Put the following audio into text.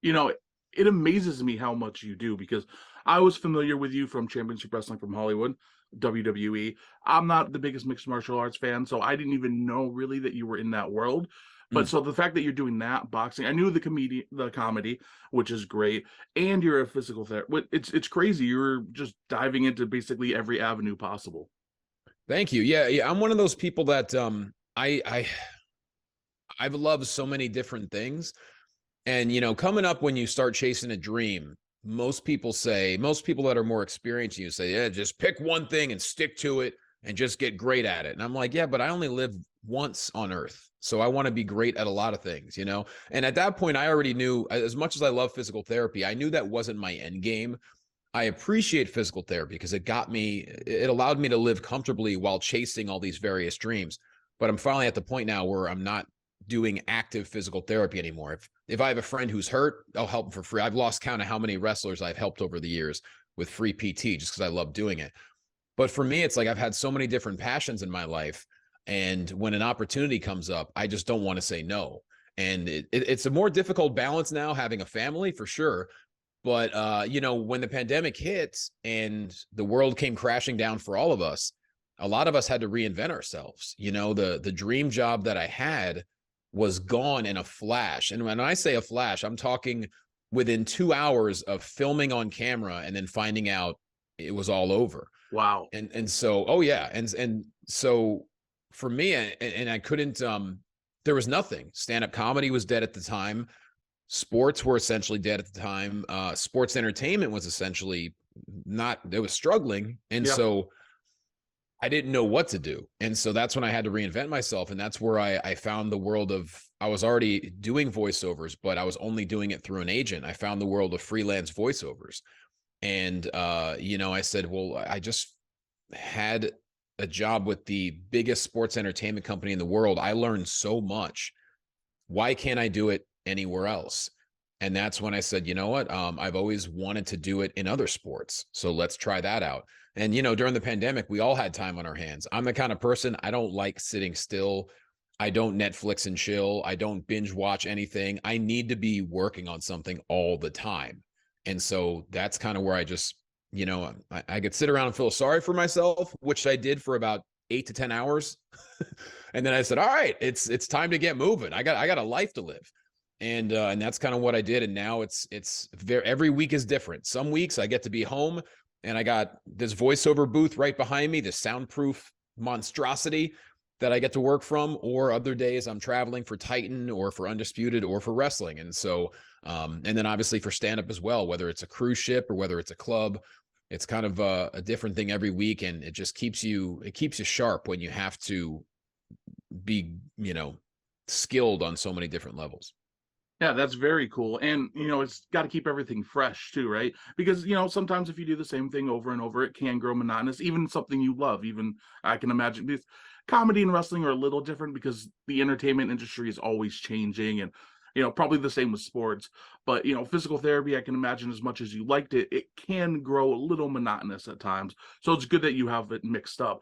you know, it amazes me how much you do, because I was familiar with you from Championship Wrestling from Hollywood, WWE. I'm not the biggest mixed martial arts fan, so I didn't even know really that you were in that world. But Mm. so the fact that you're doing that boxing, I knew the comedy, which is great, and you're a physical therapist. It's crazy. You're just diving into basically every avenue possible. Thank you. Yeah, yeah. I'm one of those people that I've loved so many different things. And coming up when you start chasing a dream, most people that are more experienced, you say, yeah, just pick one thing and stick to it and just get great at it. And I'm like, yeah, but I only live once on earth. So I want to be great at a lot of things, And at that point, I already knew, as much as I love physical therapy, I knew that wasn't my end game. I appreciate physical therapy because it allowed me to live comfortably while chasing all these various dreams. But I'm finally at the point now where I'm not doing active physical therapy anymore. If I have a friend who's hurt, I'll help them for free. I've lost count of how many wrestlers I've helped over the years with free PT just because I love doing it. But for me, it's like I've had so many different passions in my life. And when an opportunity comes up, I just don't want to say no. And it's a more difficult balance now, having a family for sure. But, when the pandemic hit and the world came crashing down for all of us, a lot of us had to reinvent ourselves. The dream job that I had was gone in a flash. And when I say a flash, I'm talking within 2 hours of filming on camera and then finding out it was all over. Wow. And so, oh yeah. And so for me, and I couldn't, there was nothing. Stand-up comedy was dead at the time. Sports were essentially dead at the time. Sports entertainment was essentially it was struggling. And so I didn't know what to do. And so that's when I had to reinvent myself. And that's where I found the world I was already doing voiceovers, but I was only doing it through an agent. I found the world of freelance voiceovers. And, I said, well, I just had a job with the biggest sports entertainment company in the world. I learned so much. Why can't I do it anywhere else? And that's when I said, you know what? I've always wanted to do it in other sports. So let's try that out. And, during the pandemic, we all had time on our hands. I'm the kind of person, I don't like sitting still. I don't Netflix and chill. I don't binge watch anything. I need to be working on something all the time. And so that's kind of where I just, I could sit around and feel sorry for myself, which I did for about 8 to 10 hours. And then I said, all right, it's time to get moving. I got a life to live. And that's kind of what I did. And now every week is different. Some weeks I get to be home and I got this voiceover booth right behind me, this soundproof monstrosity that I get to work from, or other days I'm traveling for Titan or for Undisputed or for wrestling. And so, and then obviously for stand-up as well, whether it's a cruise ship or whether it's a club, it's kind of a different thing every week. And it just keeps you sharp when you have to be, skilled on so many different levels. Yeah, that's very cool. And, it's got to keep everything fresh too, right? Because, sometimes if you do the same thing over and over, it can grow monotonous, even something you love. Even I can imagine this comedy and wrestling are a little different because the entertainment industry is always changing, and, probably the same with sports. But, physical therapy, I can imagine, as much as you liked it, it can grow a little monotonous at times. So it's good that you have it mixed up.